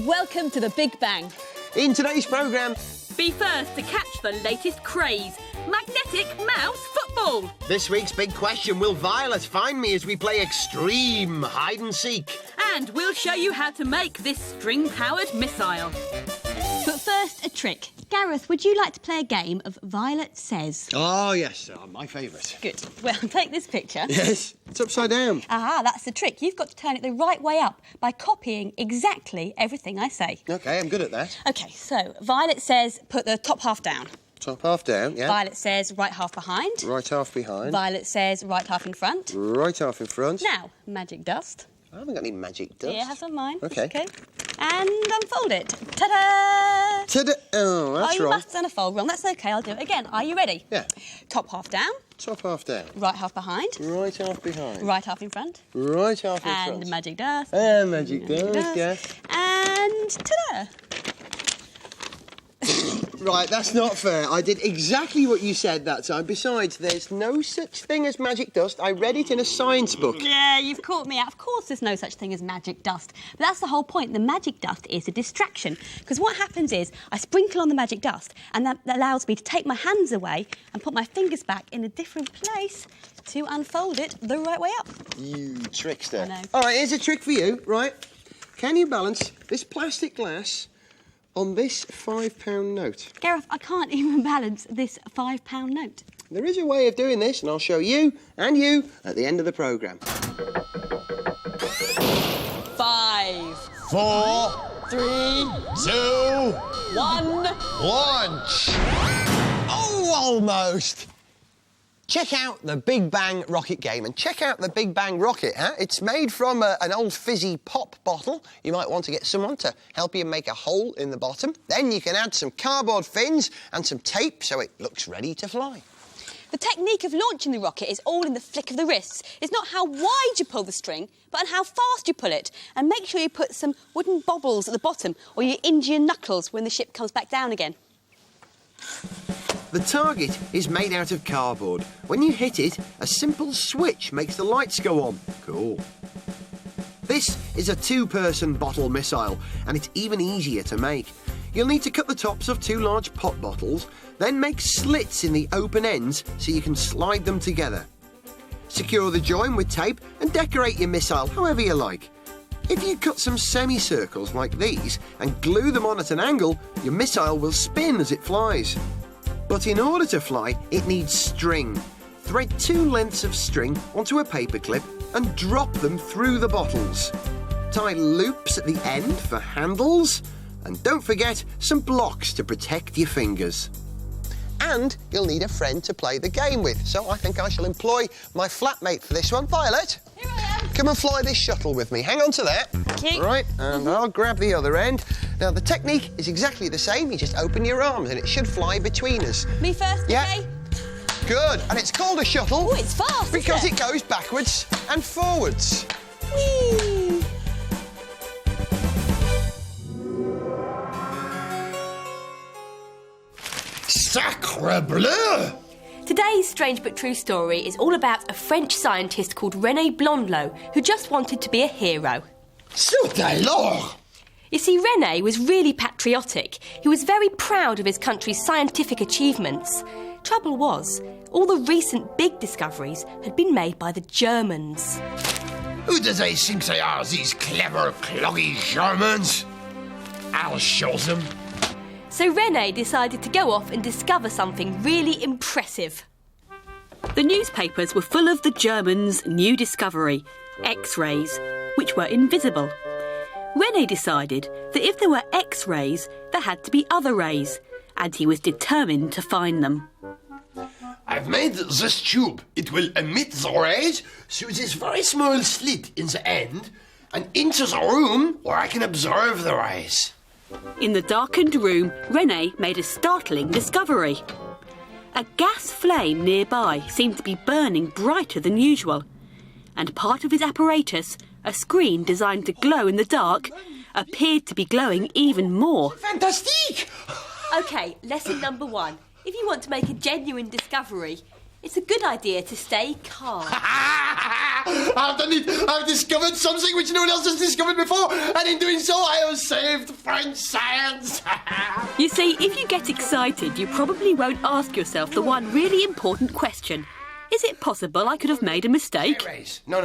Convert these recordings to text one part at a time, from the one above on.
welcome to the Big Bang. In today's programme... Be first to catch the latest craze, magnetic mouse football. This week's big question, will Violet find me as we play extreme hide-and-seek? And we'll show you how to make this string-powered missile. But first, a trick. Gareth, would you like to play a game of Violet Says? Oh, yes, my favourite. Good. Well, take this picture. Yes, it's upside down. Aha, that's the trick. You've got to turn it the right way up by copying exactly everything I say. OK, I'm good at that. OK, so Violet says put the top half down. Top half down, yeah. Violet says right half behind. Right half behind. Violet says right half in front. Right half in front. Now, magic dust. I haven't got any magic dust. Yeah, have some of mine. OK. And unfold it. Ta-da! Ta-da! Oh, that's you wrong. must have done a fold wrong. That's OK, I'll do it again. Are you ready? Yeah. Top half down. Top half down. Right half behind. Right half behind. Right half in front. Right half in front. And magic dust. And magic dust, yeah. And ta-da! Right, that's not fair. I did exactly what you said that time. Besides, there's no such thing as magic dust. I read it in a science book. Yeah, you've caught me out. Of course there's no such thing as magic dust. But that's the whole point. The magic dust is a distraction. Because what happens is I sprinkle on the magic dust and that allows me to take my hands away and put my fingers back in a different place to unfold it the right way up. You trickster. I know. All right, here's a trick for you, right? Can you balance this plastic glass on this £5 note? Gareth, I can't even balance this £5 note. There is a way of doing this, and I'll show you and you at the end of the programme. 5, 4, 3, 2, 1. launch! Oh, almost! Check out the Big Bang rocket game and check out the Big Bang rocket, huh? It's made from an old fizzy pop bottle. You might want to get someone to help you make a hole in the bottom. Then you can add some cardboard fins and some tape so it looks ready to fly. The technique of launching the rocket is all in the flick of the wrists. It's not how wide you pull the string, but on how fast you pull it. And make sure you put some wooden bobbles at the bottom or you injure your knuckles when the ship comes back down again. The target is made out of cardboard. When you hit it, a simple switch makes the lights go on. Cool. This is a two-person bottle missile, and it's even easier to make. You'll need to cut the tops of 2 large pop bottles, then make slits in the open ends so you can slide them together. Secure the join with tape and decorate your missile however you like. If you cut some semicircles like these and glue them on at an angle, your missile will spin as it flies. But in order to fly, it needs string. Thread 2 lengths of string onto a paper clip and drop them through the bottles. Tie loops at the end for handles, and don't forget some blocks to protect your fingers. And you'll need a friend to play the game with, so I think I shall employ my flatmate for this one. Violet, Here I am. come and fly this shuttle with me. Hang on to that. Okay. Right, and I'll grab the other end. Now, the technique is exactly the same. You just open your arms and it should fly between us. Me first, Yeah. okay? Good, and it's called a shuttle. Oh, it's fast, because isn't it goes backwards and forwards. Whee! Sacre bleu! Today's Strange But True story is all about a French scientist called René Blondelot who just wanted to be a hero. Zut alors! You see, René was really patriotic. He was very proud of his country's scientific achievements. Trouble was, all the recent big discoveries had been made by the Germans. Who do they think they are, these clever, cloggy Germans? I'll show them. So René decided to go off and discover something really impressive. The newspapers were full of the Germans' new discovery, X-rays, which were invisible. René decided that if there were X-rays, there had to be other rays, and he was determined to find them. I've made this tube. It will emit the rays through this very small slit in the end and into the room where I can observe the rays. In the darkened room, René made a startling discovery. A gas flame nearby seemed to be burning brighter than usual, and part of his apparatus, a screen designed to glow in the dark, appeared to be glowing even more. Fantastique! OK, lesson number 1. If you want to make a genuine discovery, it's a good idea to stay calm. I've done it. I've discovered something which no one else has discovered before, and in doing so, I have saved French science. You see, if you get excited, you probably won't ask yourself the one really important question. Is it possible I could have made a mistake? Rays. No.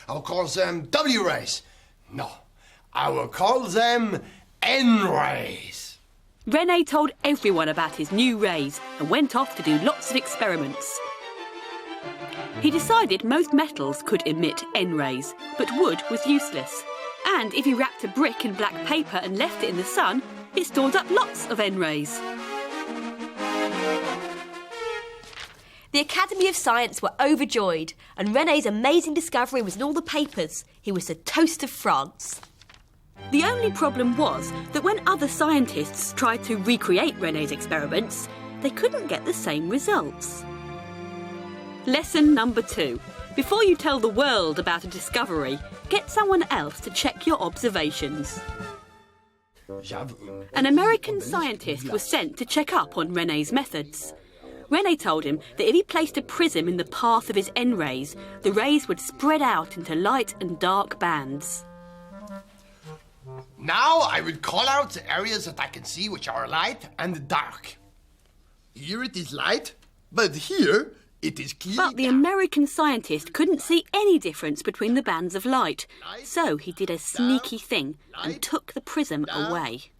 I will call them W rays. No, I will call them N rays. René told everyone about his new rays and went off to do lots of experiments. He decided most metals could emit N rays, but wood was useless. And if you wrapped a brick in black paper and left it in the sun, it stored up lots of N rays. The Academy of Science were overjoyed, and René's amazing discovery was in all the papers. He was the toast of France. The only problem was that when other scientists tried to recreate René's experiments, they couldn't get the same results. Lesson number 2. Before you tell the world about a discovery, get someone else to check your observations. An American scientist was sent to check up on René's methods. René told him that if he placed a prism in the path of his N rays, the rays would spread out into light and dark bands. Now I would call out the areas that I can see which are light and dark. Here it is light, but here it is clear. But the American scientist couldn't see any difference between the bands of light, so he did a sneaky thing and took the prism away.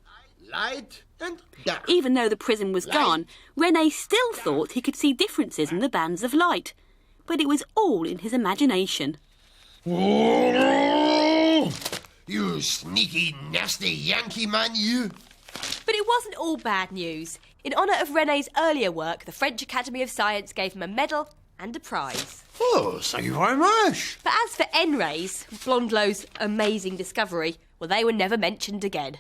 Light and dark. Even though the prism was gone, René still thought he could see differences in the bands of light. But it was all in his imagination. Oh, you sneaky, nasty Yankee man, you. But it wasn't all bad news. In honour of René's earlier work, the French Academy of Science gave him a medal and a prize. Oh, thank you very much. But as for N rays, Blondelot's amazing discovery, well, they were never mentioned again.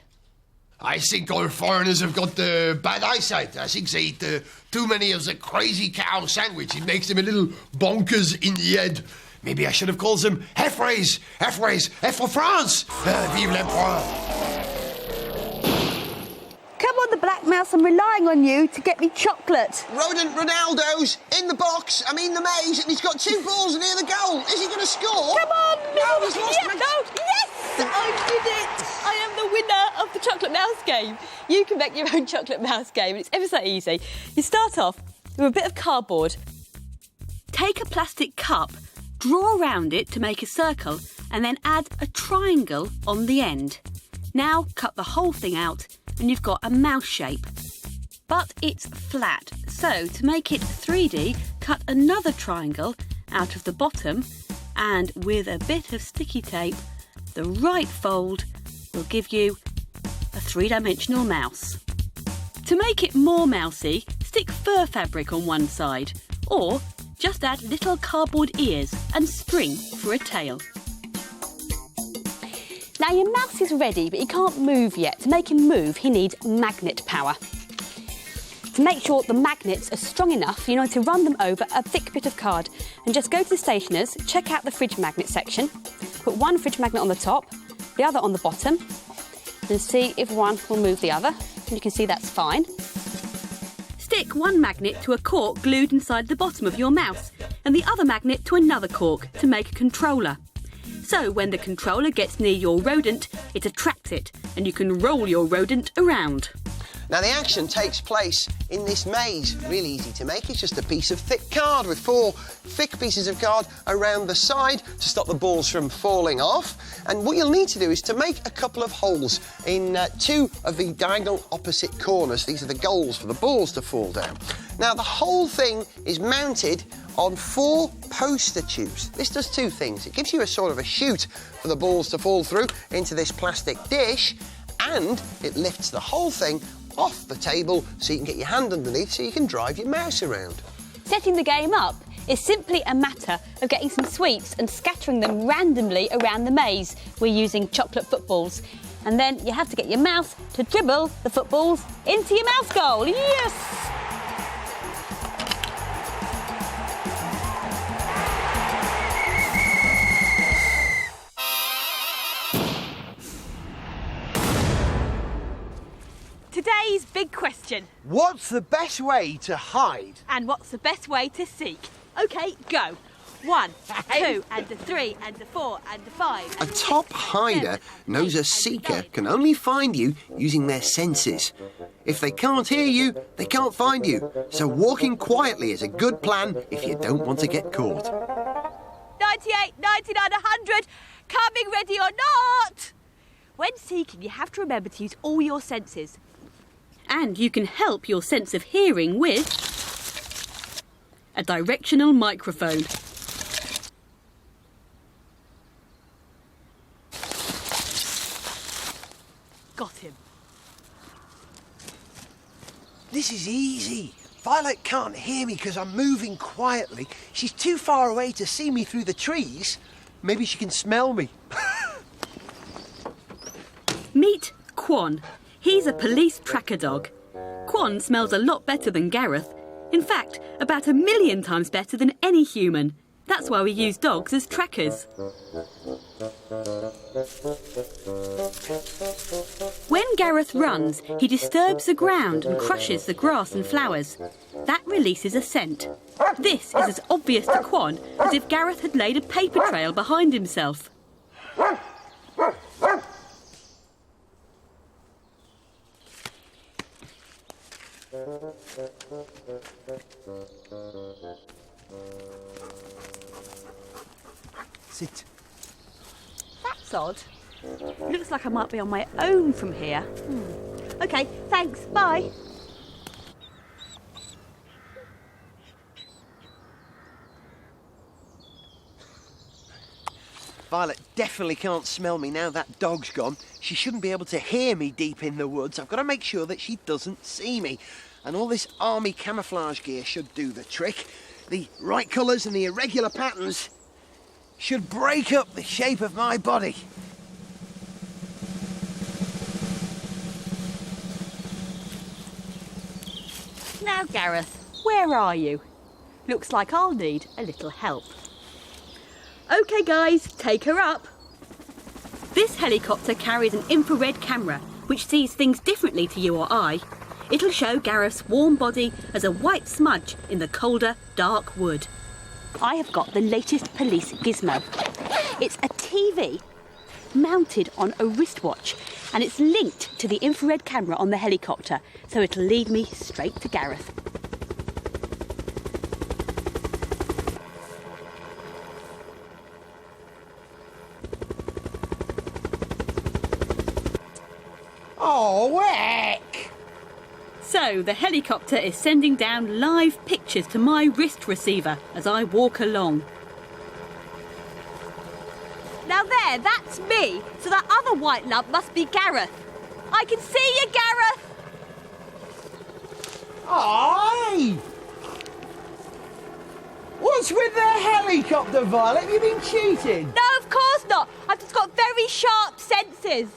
I think all foreigners have got bad eyesight. I think they eat too many of the crazy cow sandwich. It makes them a little bonkers in the head. Maybe I should have called them F-rays. F-rays. F for France. Vive l'empereur. Come on, the Black Mouse, I'm relying on you to get me chocolate. Rodent Ronaldo's in the box, the maze, and he's got 2 balls near the goal. Is he going to score? Come on, No, he's lost. yes! I did it! I am the winner of the chocolate mouse game. You can make your own chocolate mouse game, and it's ever so easy. You start off with a bit of cardboard. Take a plastic cup, draw around it to make a circle, and then add a triangle on the end. Now cut the whole thing out, and you've got a mouse shape. But it's flat, so to make it 3D, cut another triangle out of the bottom, and with a bit of sticky tape, the right fold will give you a 3-dimensional mouse. To make it more mousy, stick fur fabric on one side, or just add little cardboard ears and string for a tail. Now, your mouse is ready, but he can't move yet. To make him move, he needs magnet power. To make sure the magnets are strong enough, you need to run them over a thick bit of card. And just go to the stationers, check out the fridge magnet section, put one fridge magnet on the top, the other on the bottom, and see if one will move the other. And you can see that's fine. Stick one magnet to a cork glued inside the bottom of your mouse, and the other magnet to another cork to make a controller. So when the controller gets near your rodent, it attracts it, and you can roll your rodent around. Now, the action takes place in this maze. Really easy to make. It's just a piece of thick card with 4 thick pieces of card around the side to stop the balls from falling off. And what you'll need to do is to make a couple of holes in 2 of the diagonal opposite corners. These are the goals for the balls to fall down. Now, the whole thing is mounted on 4 poster tubes. This does 2 things. It gives you a sort of a chute for the balls to fall through into this plastic dish, and it lifts the whole thing off the table so you can get your hand underneath so you can drive your mouse around. Setting the game up is simply a matter of getting some sweets and scattering them randomly around the maze. We're using chocolate footballs. And then you have to get your mouse to dribble the footballs into your mouse goal. Yes! Today's big question. What's the best way to hide? And what's the best way to seek? OK, go. 1, 2, and a 3, and a 4, and a 5. A top hider knows a seeker can only find you using their senses. If they can't hear you, they can't find you. So walking quietly is a good plan if you don't want to get caught. 98, 99, 100. Coming ready or not? When seeking, you have to remember to use all your senses. And you can help your sense of hearing with a directional microphone. Got him. This is easy. Violet can't hear me because I'm moving quietly. She's too far away to see me through the trees. Maybe she can smell me. Meet Quan. He's a police tracker dog. Quan smells a lot better than Gareth. In fact, about 1,000,000 times better than any human. That's why we use dogs as trackers. When Gareth runs, he disturbs the ground and crushes the grass and flowers. That releases a scent. This is as obvious to Quan as if Gareth had laid a paper trail behind himself. Sit. That's odd. Looks like I might be on my own from here. OK, thanks. Bye. Violet definitely can't smell me now that dog's gone. She shouldn't be able to hear me deep in the woods. I've got to make sure that she doesn't see me. And all this army camouflage gear should do the trick. The right colours and the irregular patterns should break up the shape of my body. Now, Gareth, where are you? Looks like I'll need a little help. OK, guys, take her up. This helicopter carries an infrared camera, which sees things differently to you or I. It'll show Gareth's warm body as a white smudge in the colder, dark wood. I have got the latest police gizmo. It's a TV mounted on a wristwatch, and it's linked to the infrared camera on the helicopter, so it'll lead me straight to Gareth. Oh, heck! So the helicopter is sending down live pictures to my wrist receiver as I walk along. Now there, that's me. So that other white lump must be Gareth. I can see you, Gareth. Aye! What's with the helicopter, Violet? Have you been cheating? No, of course not. I've just got very sharp senses.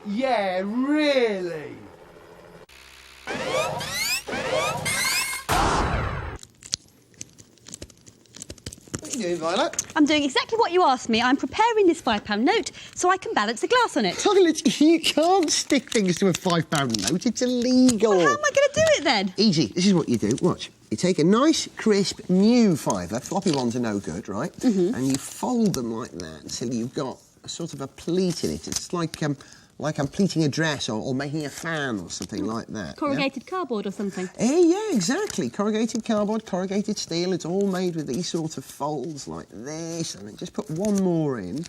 Yeah, really? What are you doing, Violet? I'm doing exactly what you asked me. I'm preparing this £5 note so I can balance a glass on it. Violet, you can't stick things to a £5 note. It's illegal. Well, how am I going to do it then? Easy. This is what you do. Watch. You take a nice, crisp, new fiver. Floppy ones are no good, right? Mm-hmm. And you fold them like that until you've got a sort of a pleat in it. It's like I'm pleating a dress or making a fan or something like that. Corrugated cardboard or something. Yeah, exactly. Corrugated cardboard, corrugated steel. It's all made with these sort of folds like this. And then just put one more in.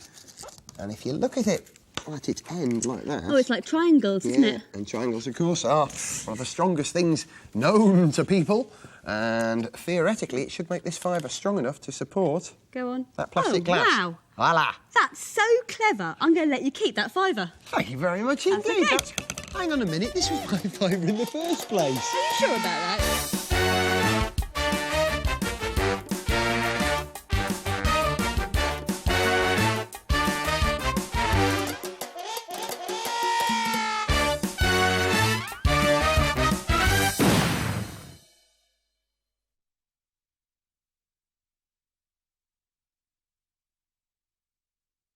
And if you look at it at its end like that... Oh, it's like triangles, isn't it? And triangles, of course, are one of the strongest things known to people. And theoretically, it should make this fibre strong enough to support... Go on. ...that plastic glass. Wow. Voila. That's so clever. I'm going to let you keep that fiver. Thank you very much That's indeed. okay. Hang on a minute, this was my fibre in the first place. Are you sure about that?